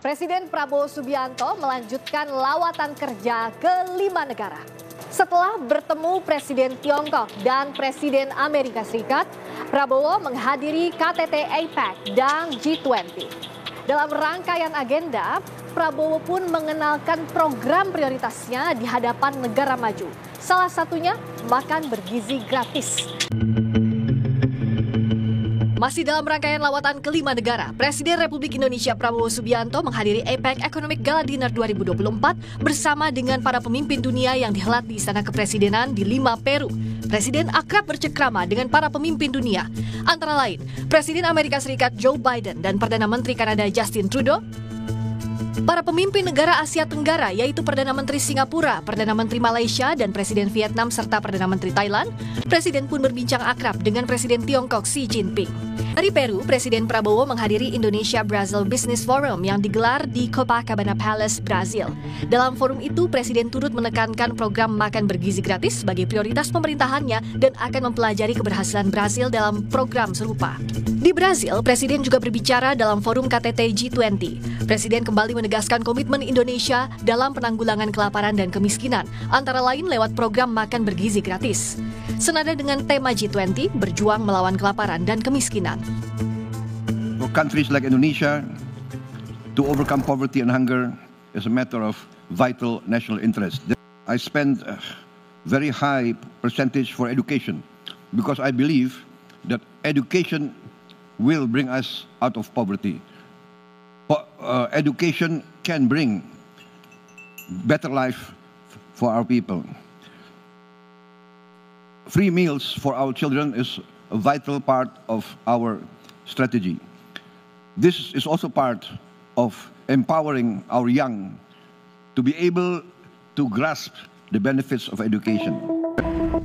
Presiden Prabowo Subianto melanjutkan lawatan kerja ke 5 negara. Setelah bertemu Presiden Tiongkok dan Presiden Amerika Serikat, Prabowo menghadiri KTT APEC dan G20. Dalam rangkaian agenda, Prabowo pun mengenalkan program prioritasnya di hadapan negara maju. Salah satunya makan bergizi gratis. Masih dalam rangkaian lawatan ke 5 negara, Presiden Republik Indonesia Prabowo Subianto menghadiri APEC Economic Gala Dinner 2024 bersama dengan para pemimpin dunia yang dihelat di Istana Kepresidenan di Lima, Peru. Presiden akrab bercengkrama dengan para pemimpin dunia, antara lain Presiden Amerika Serikat Joe Biden dan Perdana Menteri Kanada Justin Trudeau. Para pemimpin negara Asia Tenggara yaitu Perdana Menteri Singapura, Perdana Menteri Malaysia, dan Presiden Vietnam serta Perdana Menteri Thailand. Presiden pun berbincang akrab dengan Presiden Tiongkok Xi Jinping. Dari Peru, Presiden Prabowo menghadiri Indonesia-Brazil Business Forum yang digelar di Copacabana Palace, Brazil. Dalam forum itu, Presiden turut menekankan program makan bergizi gratis sebagai prioritas pemerintahannya dan akan mempelajari keberhasilan Brazil dalam program serupa. Di Brazil, Presiden juga berbicara dalam forum KTT G20. Presiden kembali menegaskan komitmen Indonesia dalam penanggulangan kelaparan dan kemiskinan, antara lain lewat program makan bergizi gratis. Senada dengan tema G20, berjuang melawan kelaparan dan kemiskinan. For countries like Indonesia, to overcome poverty and hunger is a matter of vital national interest. I spend a very high percentage for education because I believe that education will bring us out of poverty. Education can bring better life for our people. Free meals for our children is a vital part of our strategy. This is also part of empowering our young to be able to grasp the benefits of education.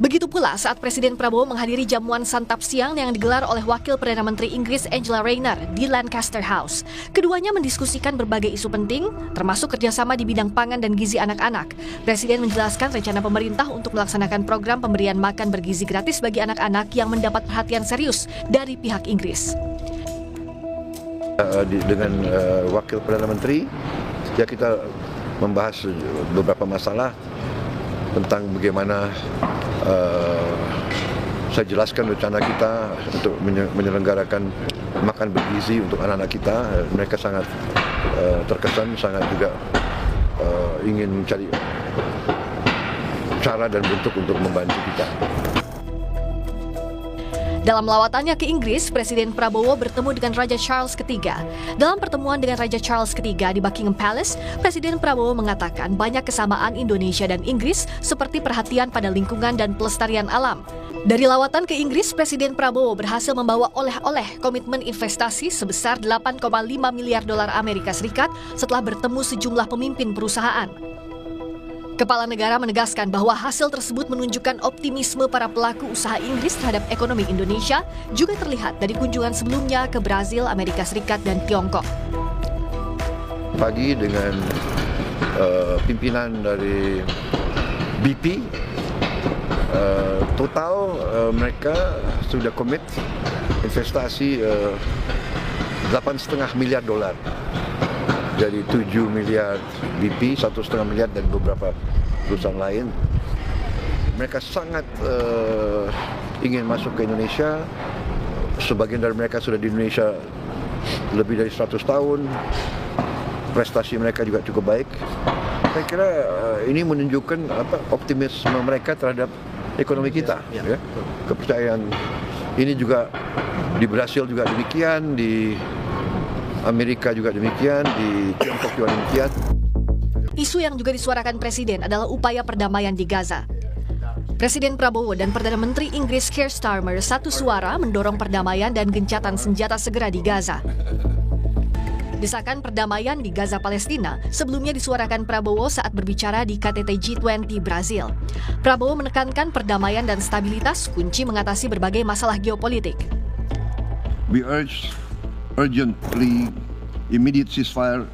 Begitu pula saat Presiden Prabowo menghadiri jamuan santap siang yang digelar oleh Wakil Perdana Menteri Inggris Angela Rayner di Lancaster House. Keduanya mendiskusikan berbagai isu penting, termasuk kerjasama di bidang pangan dan gizi anak-anak. Presiden menjelaskan rencana pemerintah untuk melaksanakan program pemberian makan bergizi gratis bagi anak-anak yang mendapat perhatian serius dari pihak Inggris. Dengan Wakil Perdana Menteri, ya kita membahas beberapa masalah tentang bagaimana saya jelaskan rencana kita untuk menyelenggarakan makan bergizi untuk anak-anak kita. Mereka sangat terkesan, sangat juga ingin mencari cara dan bentuk untuk membantu kita. Dalam lawatannya ke Inggris, Presiden Prabowo bertemu dengan Raja Charles III. Dalam pertemuan dengan Raja Charles III di Buckingham Palace, Presiden Prabowo mengatakan banyak kesamaan Indonesia dan Inggris seperti perhatian pada lingkungan dan pelestarian alam. Dari lawatan ke Inggris, Presiden Prabowo berhasil membawa oleh-oleh komitmen investasi sebesar 8,5 miliar dolar Amerika Serikat setelah bertemu sejumlah pemimpin perusahaan. Kepala negara menegaskan bahwa hasil tersebut menunjukkan optimisme para pelaku usaha Inggris terhadap ekonomi Indonesia juga terlihat dari kunjungan sebelumnya ke Brazil, Amerika Serikat, dan Tiongkok. Pagi dengan pimpinan dari BP, total mereka sudah komit investasi 8,5 miliar dolar. Dari 7 miliar BP, 1,5 miliar dan beberapa perusahaan lain. Mereka sangat ingin masuk ke Indonesia. Sebagian dari mereka sudah di Indonesia lebih dari 100 tahun. Prestasi mereka juga cukup baik. Saya kira ini menunjukkan optimisme mereka terhadap ekonomi kita. Ya. Kepercayaan ini juga di Brasil juga demikian, di Amerika juga demikian, di Tiongkok juga demikian. Isu yang juga disuarakan Presiden adalah upaya perdamaian di Gaza. Presiden Prabowo dan Perdana Menteri Inggris Keir Starmer satu suara mendorong perdamaian dan gencatan senjata segera di Gaza. Desakan perdamaian di Gaza Palestina sebelumnya disuarakan Prabowo saat berbicara di KTT G20 Brazil. Prabowo menekankan perdamaian dan stabilitas kunci mengatasi berbagai masalah geopolitik. We urge urgently immediate ceasefire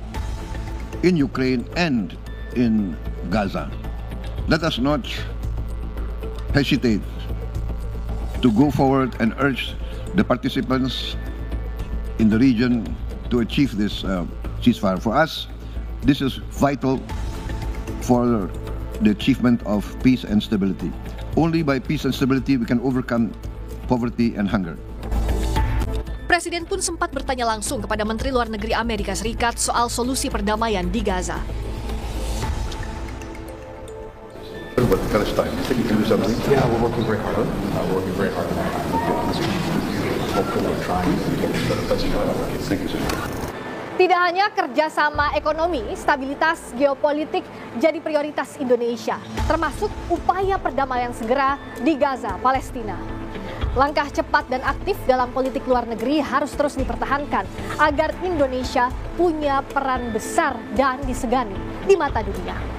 in Ukraine and in Gaza. Let us not hesitate to go forward and urge the participants in the region to achieve this ceasefire. For us, this is vital for the achievement of peace and stability. Only by peace and stability we can overcome poverty and hunger. Presiden pun sempat bertanya langsung kepada Menteri Luar Negeri Amerika Serikat soal solusi perdamaian di Gaza. But Palestine, you think you can do something? Yeah, we're working very hard on it. Hopefully we're trying to get to the best plan. Thank you, sir. Tidak hanya kerjasama ekonomi, stabilitas geopolitik jadi prioritas Indonesia, termasuk upaya perdamaian segera di Gaza, Palestina. Langkah cepat dan aktif dalam politik luar negeri harus terus dipertahankan agar Indonesia punya peran besar dan disegani di mata dunia.